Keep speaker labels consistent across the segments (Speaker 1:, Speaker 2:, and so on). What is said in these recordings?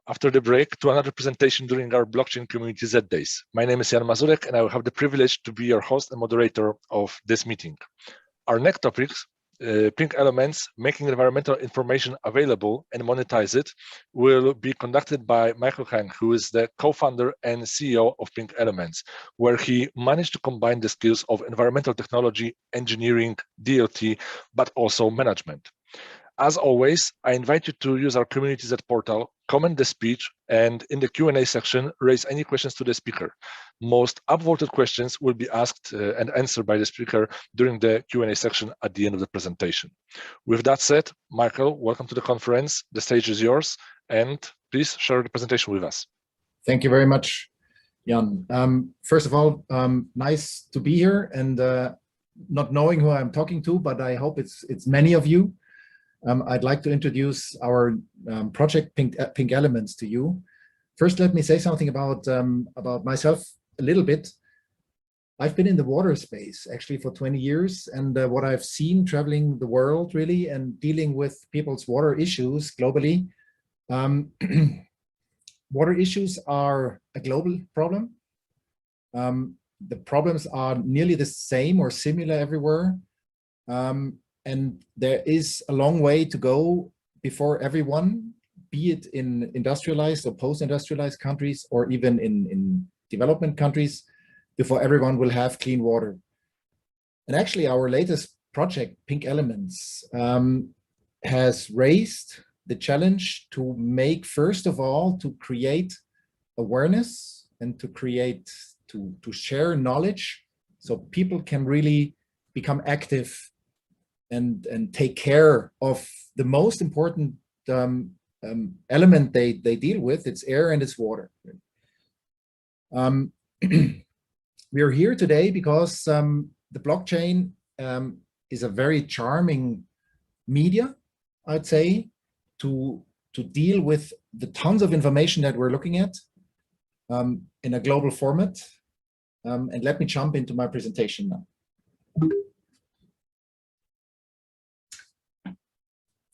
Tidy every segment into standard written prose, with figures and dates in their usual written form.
Speaker 1: after the break to another presentation during our blockchain community Z Days. My name is Jan Mazurek, and I will have the privilege to be your host and moderator of this meeting. Our next topics, Pink Elements, making environmental information available and monetize it, will be conducted by Michael Heng, who is the co-founder and CEO of Pink Elements, where he managed to combine the skills of environmental technology, engineering, DLT, but also management. As always, I invite you to use our Community Z portal, comment the speech, and in the Q&A section, raise any questions to the speaker. Most upvoted questions will be asked and answered by the speaker during the Q&A section at the end of the presentation. With that said, Michael, welcome to the conference. The stage is yours, and please share the presentation with us.
Speaker 2: Thank you very much, Jan. First of all, nice to be here, and not knowing who I'm talking to, but I hope it's many of you. I'd like to introduce our project Pink Elements to you. First, let me say something about myself a little bit. I've been in the water space actually for 20 years, and what I've seen traveling the world really and dealing with people's water issues globally. Water issues are a global problem. The problems are nearly the same or similar everywhere. And there is a long way to go before everyone, be it in industrialized or post-industrialized countries, or even in development countries, before everyone will have clean water. And actually our latest project, Pink Elements, has raised the challenge to make, first of all, to create awareness and to share knowledge so people can really become active and take care of the most important element they deal with. It's air and it's water. We are here today because the blockchain is a very charming media, I'd say, to deal with the tons of information that we're looking at in a global format. And let me jump into my presentation now.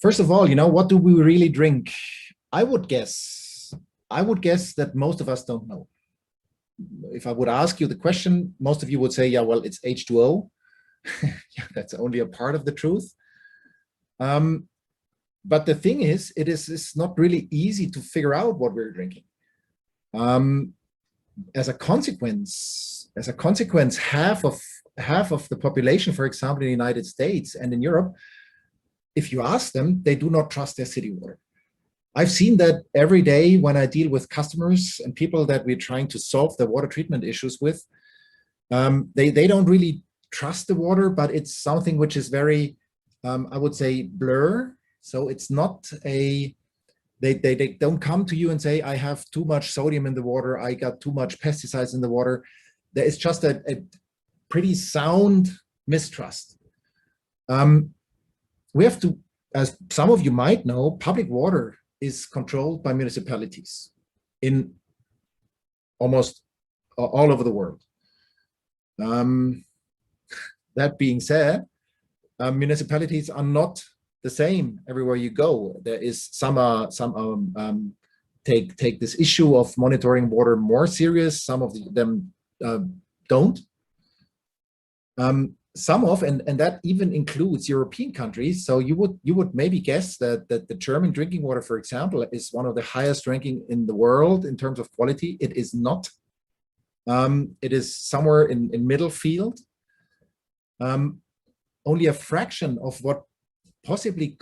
Speaker 2: First of all, what do we really drink? I would guess that most of us don't know. If I would ask you the question, most of you would say, yeah, well, it's H2O. Yeah, that's only a part of the truth. But the thing is, it's not really easy to figure out what we're drinking. As a consequence, half of the population, for example, in the United States and in Europe, if you ask them, they do not trust their city water. I've seen that every day when I deal with customers and people that we're trying to solve the water treatment issues with. They don't really trust the water, but it's something which is very, I would say, blur. So it's not they don't come to you and say, I have too much sodium in the water, I got too much pesticides in the water. There is just a pretty sound mistrust. We have to, as some of you might know, public water is controlled by municipalities in almost all over the world. That being said, municipalities are not the same everywhere you go. There is some take this issue of monitoring water more serious. Some of them don't. Some of, and that even includes European countries. So you would maybe guess that the German drinking water, for example, is one of the highest ranking in the world in terms of quality. It is not. It is somewhere in middle field. Only a fraction of what possibly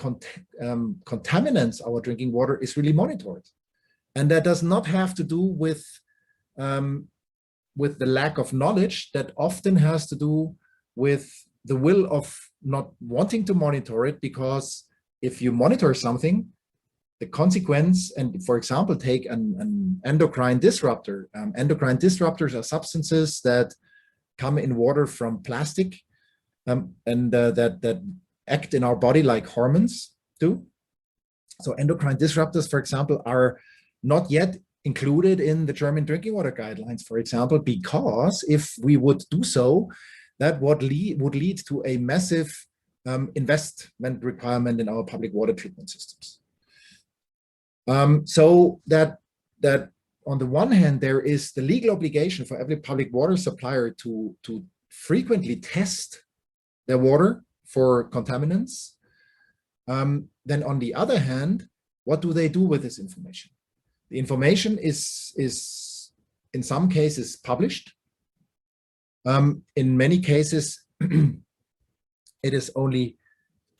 Speaker 2: contaminates our drinking water is really monitored, and that does not have to do with the lack of knowledge. That often has to do with the will of not wanting to monitor it, because if you monitor something, the consequence, and for example, take an endocrine disruptor. Endocrine disruptors are substances that come in water from plastic, and that act in our body like hormones do. So endocrine disruptors, for example, are not yet included in the German drinking water guidelines, for example, because if we would do so, that would lead to a massive investment requirement in our public water treatment systems. So that that on the one hand, there is the legal obligation for every public water supplier to frequently test their water for contaminants. Then on the other hand, what do they do with this information? The information is in some cases published. In many cases, it is only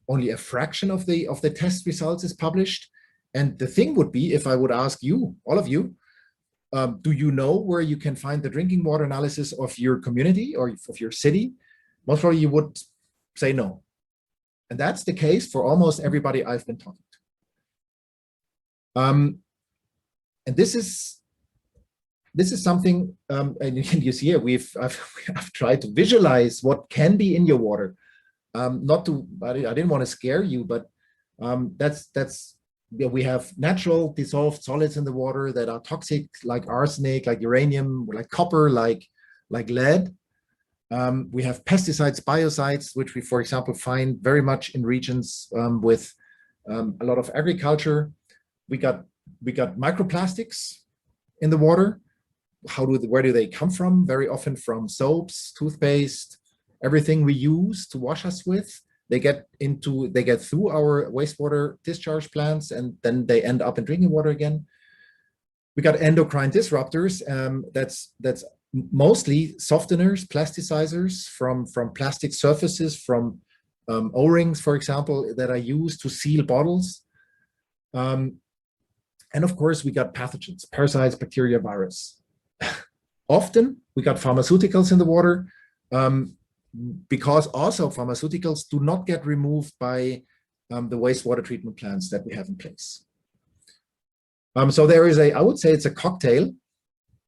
Speaker 2: a fraction of the test results is published. And the thing would be, if I would ask you, all of you, do you know where you can find the drinking water analysis of your community or of your city? Most probably you would say no. And that's the case for almost everybody I've been talking to. And this is something, and you see here, I've tried to visualize what can be in your water. I didn't want to scare you, but we have natural dissolved solids in the water that are toxic, like arsenic, like uranium, like copper, like lead. We have pesticides, biocides, which we, for example, find very much in regions with a lot of agriculture. We got microplastics in the water. Where do they come from? Very often from soaps, toothpaste, everything we use to wash us with. They get through our wastewater discharge plants, and then they end up in drinking water again. We got endocrine disruptors. That's mostly softeners, plasticizers from plastic surfaces, from O-rings, for example, that are used to seal bottles. And of course, we got pathogens, parasites, bacteria, virus. Often we got pharmaceuticals in the water, because also pharmaceuticals do not get removed by the wastewater treatment plants that we have in place. So there is I would say it's a cocktail.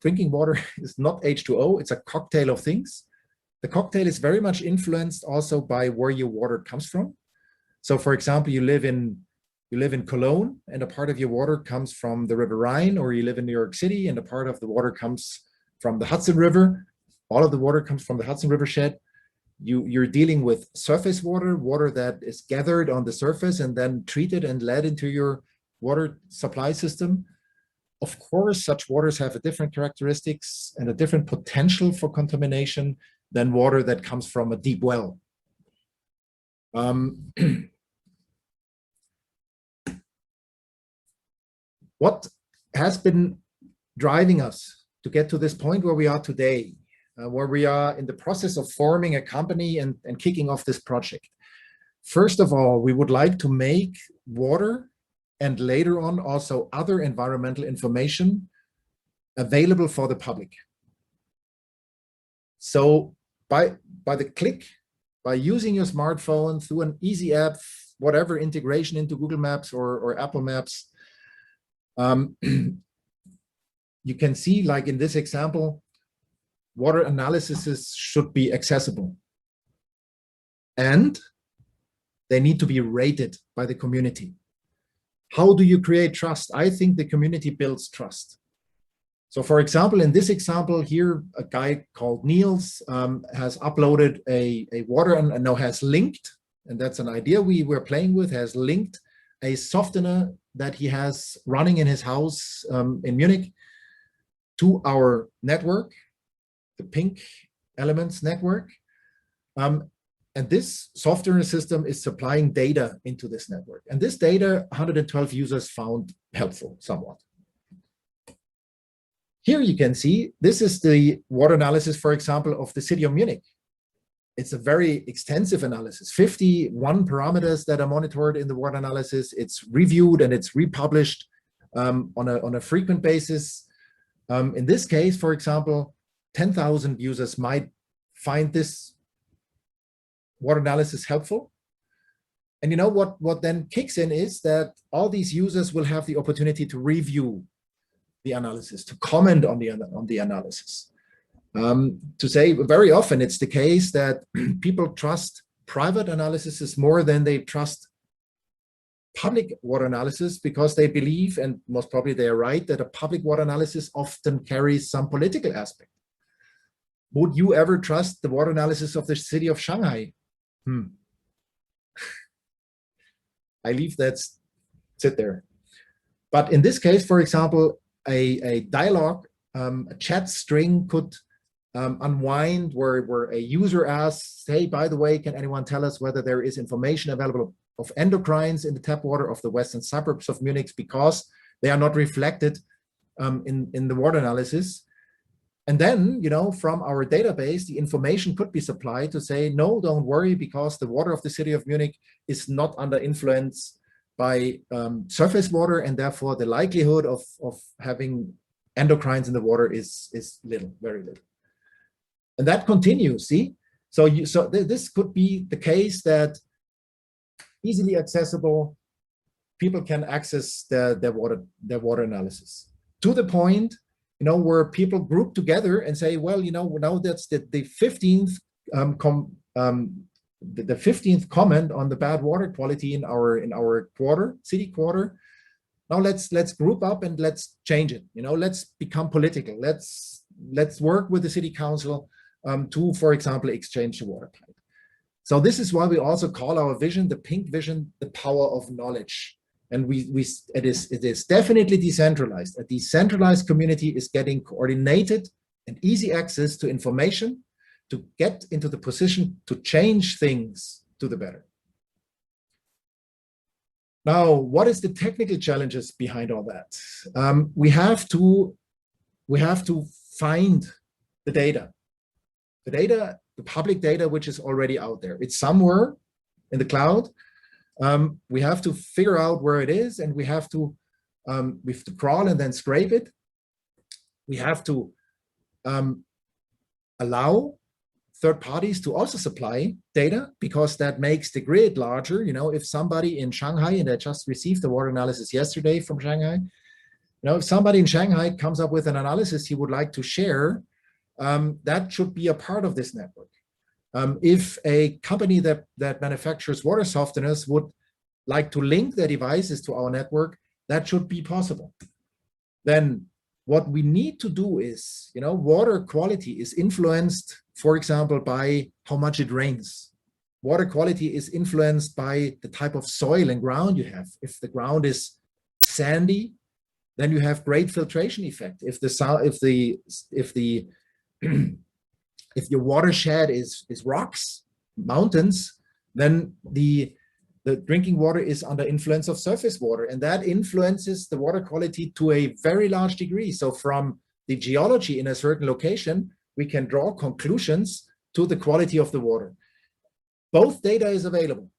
Speaker 2: Drinking water is not H2O, it's a cocktail of things. The cocktail is very much influenced also by where your water comes from. So for example, you live in Cologne and a part of your water comes from the River Rhine, or you live in New York City and a part of the water comes from the Hudson River. All of the water comes from the Hudson River shed. You're dealing with surface water that is gathered on the surface and then treated and led into your water supply system. Of course, such waters have a different characteristics and a different potential for contamination than water that comes from a deep well. What has been driving us to get to this point where we are today, where we are in the process of forming a company and kicking off this project? First of all, we would like to make water and later on also other environmental information available for the public. So by the click, by using your smartphone through an easy app, whatever integration into Google Maps or Apple Maps, you can see, like in this example, water analyses should be accessible. And they need to be rated by the community. How do you create trust? I think the community builds trust. So for example, in this example here, a guy called Niels has uploaded a water and now has linked, and that's an idea we were playing with, has linked a softener that he has running in his house in Munich to our network, the Pink Elements network. And this softener system is supplying data into this network. And this data, 112 users found helpful somewhat. Here you can see, this is the water analysis, for example, of the city of Munich. It's a very extensive analysis, 51 parameters that are monitored in the water analysis. It's reviewed and it's republished on a frequent basis. In this case, for example, 10,000 users might find this water analysis helpful. And you know what then kicks in is that all these users will have the opportunity to review the analysis, to comment on the analysis. To say, very often it's the case that people trust private analysis more than they trust public water analysis, because they believe, and most probably they are right, that a public water analysis often carries some political aspect. Would you ever trust the water analysis of the city of Shanghai? I leave that sit there. But in this case, for example, a dialogue, a chat string could unwind where a user asks, hey, by the way, can anyone tell us whether there is information available of endocrines in the tap water of the western suburbs of Munich, because they are not reflected in the water analysis. And then, from our database, the information could be supplied to say, no, don't worry, because the water of the city of Munich is not under influence by surface water, and therefore the likelihood of having endocrines in the water is little, very little. And that continues, see? So this could be the case that easily accessible, people can access their water analysis to the point, where people group together and say, well, now that's the 15th the 15th comment on the bad water quality in our city quarter. Now let's group up and let's change it. Let's become political. Let's work with the city council to, for example, exchange the water pipe. So this is why we also call our vision, the pink vision, the power of knowledge. And it is definitely decentralized. A decentralized community is getting coordinated and easy access to information to get into the position to change things to the better. Now, what is the technical challenges behind all that? We have to find the data, the public data, which is already out there. It's somewhere in the cloud. We have to figure out where it is, and we have to crawl and then scrape it. We have to allow third parties to also supply data, because that makes the grid larger. If somebody in Shanghai, and I just received the water analysis yesterday from Shanghai, if somebody in Shanghai comes up with an analysis he would like to share, that should be a part of this network. If a company that manufactures water softeners would like to link their devices to our network, that should be possible. Then what we need to do is, water quality is influenced, for example, by how much it rains. Water quality is influenced by the type of soil and ground you have. If the ground is sandy, then you have great filtration effect. If your watershed is rocks, mountains, then the drinking water is under influence of surface water, and that influences the water quality to a very large degree. So from the geology in a certain location, we can draw conclusions to the quality of the water. Both data is available,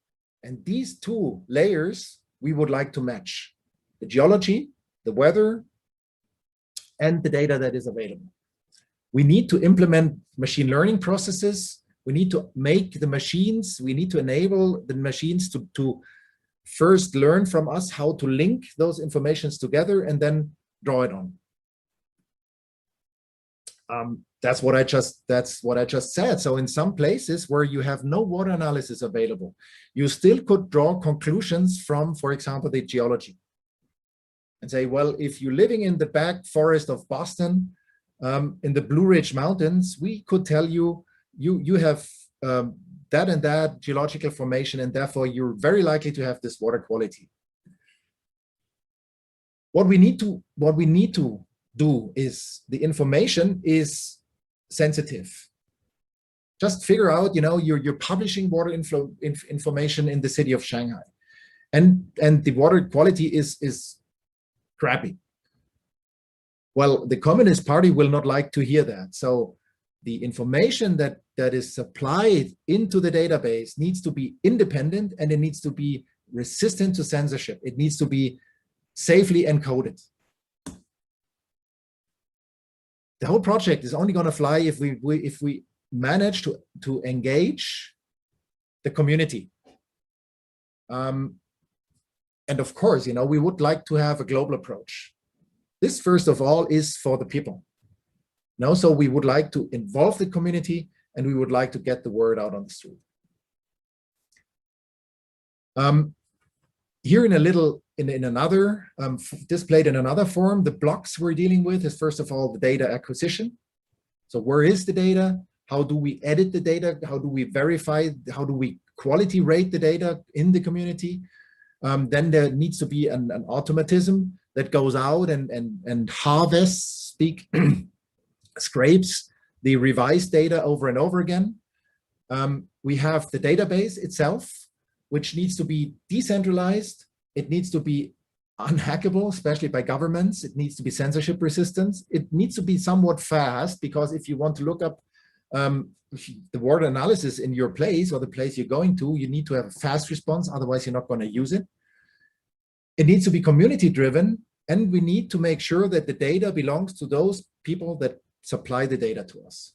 Speaker 2: and these two layers we would like to match: the geology, the weather, and the data that is available. We need to implement machine learning processes. We need to make the machines, we need to enable the machines to first learn from us how to link those informations together and then draw it on. That's what I just said. So in some places where you have no water analysis available, you still could draw conclusions from, for example, the geology. And say, well, if you're living in the back forest of Boston, in the Blue Ridge Mountains, we could tell you have that and that geological formation, and therefore you're very likely to have this water quality. What we need to do is, the information is sensitive. Just figure out, you're publishing water information in the city of Shanghai, and the water quality is crappy. Well, the Communist Party will not like to hear that. So the information that is supplied into the database needs to be independent, and it needs to be resistant to censorship. It needs to be safely encoded. The whole project is only going to fly if we manage to engage the community. And of course, we would like to have a global approach. This, first of all, is for the people. So we would like to involve the community, and we would like to get the word out on the street. Here in another, displayed in another form, the blocks we're dealing with is, first of all, the data acquisition. So where is the data? How do we edit the data? How do we verify? How do we quality rate the data in the community? Then there needs to be an automatism that goes out and harvests, scrapes the revised data over and over again. We have the database itself, which needs to be decentralized. It needs to be unhackable, especially by governments. It needs to be censorship resistant. It needs to be somewhat fast, because if you want to look up the water analysis in your place or the place you're going to, you need to have a fast response, otherwise you're not going to use it. It needs to be community driven, and we need to make sure that the data belongs to those people that supply the data to us.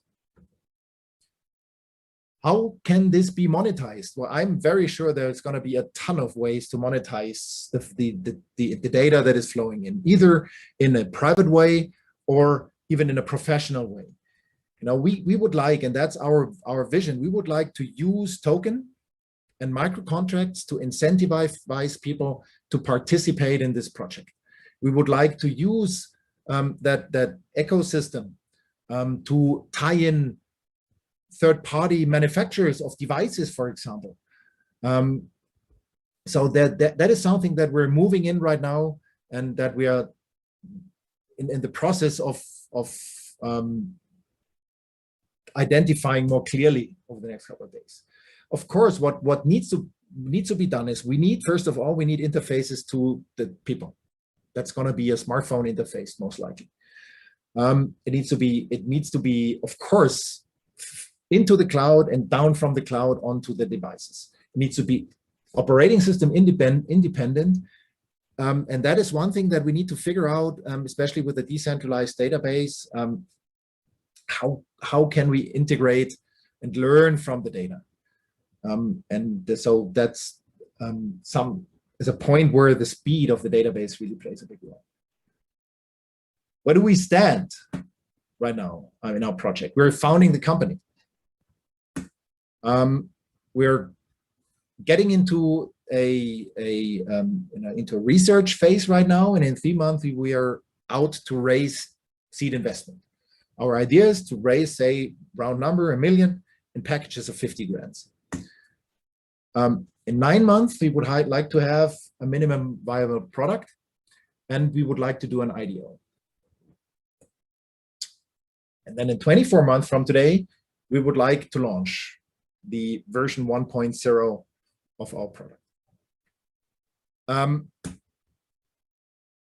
Speaker 2: How can this be monetized? Well, I'm very sure there's going to be a ton of ways to monetize the data that is flowing in, either in a private way or even in a professional way. You know, we would like, and that's our vision, we would like to use token and micro contracts to incentivize people to participate in this project. We would like to use that ecosystem to tie in third-party manufacturers of devices, for example. So that is something that we're moving in right now, and that we are in the process of identifying more clearly over the next couple of days. Of course, what needs to be done is, first of all, we need interfaces to the people. That's going to be a smartphone interface, most likely. It needs to be, of course, into the cloud and down from the cloud onto the devices. It needs to be operating system independent. And that is one thing that we need to figure out, especially with the decentralized database. How can we integrate and learn from the data? So that's is a point where the speed of the database really plays a big role. Where do we stand right now in our project? We're founding the company. We're getting into into a research phase right now, and in 3 months we are out to raise seed investment. Our idea is to raise, say, round number, $1 million in packages of 50 grants. In 9 months, we would like to have a minimum viable product, and we would like to do an IDO. And then in 24 months from today, we would like to launch the version 1.0 of our product.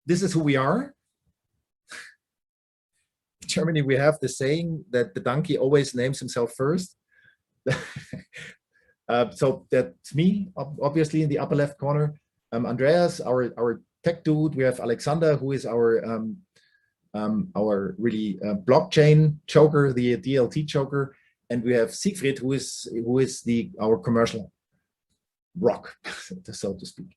Speaker 2: This is who we are. In Germany, we have the saying that the donkey always names himself first. So that's me, obviously, in the upper left corner. Andreas, our tech dude. We have Alexander, who is our really blockchain choker, the DLT choker, and we have Siegfried, who is our commercial rock, so to speak.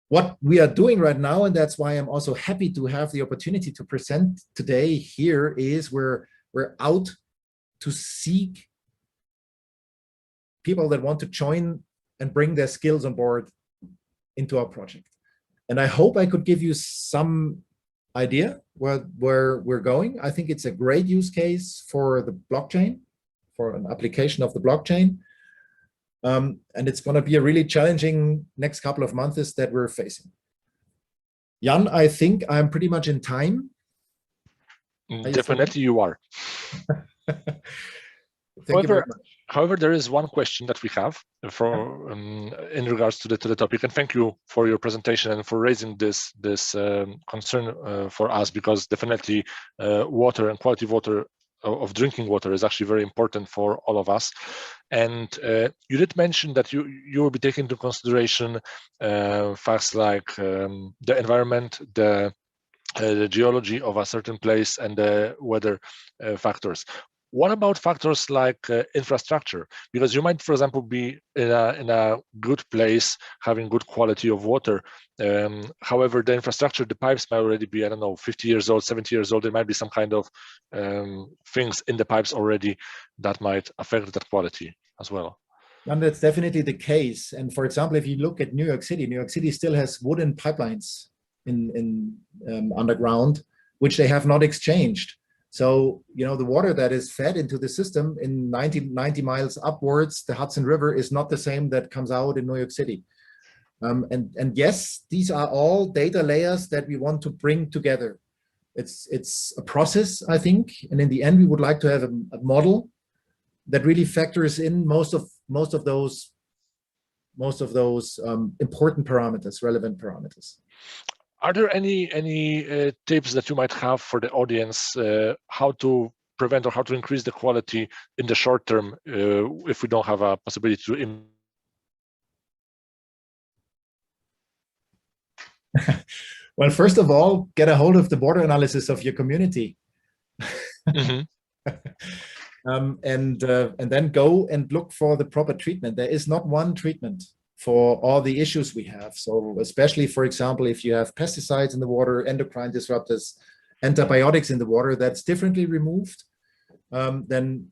Speaker 2: What we are doing right now, and that's why I'm also happy to have the opportunity to present today here, is we're out to seek people that want to join and bring their skills on board into our project. And I hope I could give you some idea where we're going. I think it's a great use case for the blockchain, for an application of the blockchain. And it's going to be a really challenging next couple of months that we're facing. Jan, I think I'm pretty much in time.
Speaker 1: Definitely you are.
Speaker 2: Thank you very much.
Speaker 1: However, there is one question that we have in regards to the topic, and thank you for your presentation and for raising this concern for us, because definitely water and quality of water, of drinking water, is actually very important for all of us. And you did mention that you will be taking into consideration facts like the environment, the geology of a certain place, and the weather factors. What about factors like infrastructure? Because you might, for example, be in a good place, having good quality of water. However, the infrastructure, the pipes might already be, I don't know, 50 years old, 70 years old. There might be some kind of things in the pipes already that might affect that quality as well.
Speaker 2: And that's definitely the case. And for example, if you look at New York City still has wooden pipelines in underground, which they have not exchanged. So, you know, the water that is fed into the system in 90 miles upwards, the Hudson River, is not the same that comes out in New York City. And yes, these are all data layers that we want to bring together. It's a process, I think, and in the end, we would like to have a model that really factors in most of those important parameters, relevant parameters.
Speaker 1: Are there any tips that you might have for the audience how to prevent or how to increase the quality in the short term if we don't have a possibility to
Speaker 2: Well, first of all, get a hold of the water analysis of your community.
Speaker 1: Mm-hmm.
Speaker 2: And then go and look for the proper treatment. There is not one treatment for all the issues we have. So especially, for example, if you have pesticides in the water, endocrine disruptors, antibiotics in the water, that's differently removed than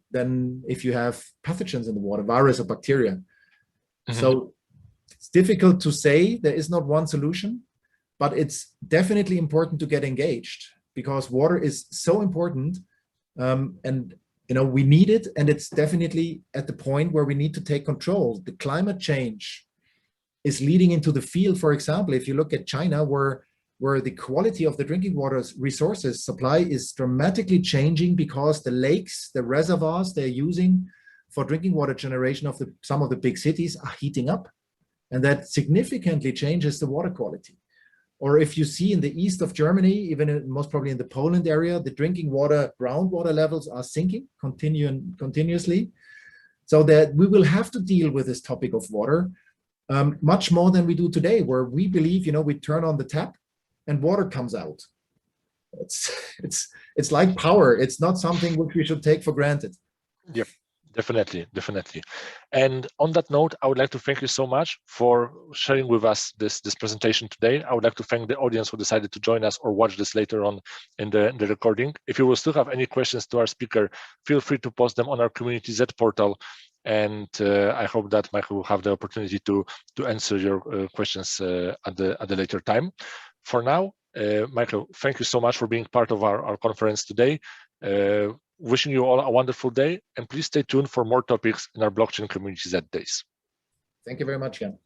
Speaker 2: if you have pathogens in the water, virus or bacteria. Mm-hmm. So it's difficult to say. There is not one solution, but it's definitely important to get engaged because water is so important, and we need it, and it's definitely at the point where we need to take control. The climate change is leading into the field. For example, if you look at China, where the quality of the drinking water resources supply is dramatically changing because the lakes, the reservoirs they're using for drinking water generation of some of the big cities are heating up, and that significantly changes the water quality. Or if you see in the east of Germany, even most probably in the Poland area, the drinking water, groundwater levels are sinking continuously. So that we will have to deal with this topic of water much more than we do today, where we believe, we turn on the tap and water comes out. It's like power. It's not something which we should take for granted.
Speaker 1: Yep. Definitely. And on that note, I would like to thank you so much for sharing with us this presentation today. I would like to thank the audience who decided to join us or watch this later on in the recording. If you will still have any questions to our speaker, feel free to post them on our Community Z portal. And I hope that Michael will have the opportunity to answer your questions at the later time. For now, Michael, thank you so much for being part of our conference today. Wishing you all a wonderful day, and please stay tuned for more topics in our Blockchain Community Z days.
Speaker 2: Thank you very much, Jan.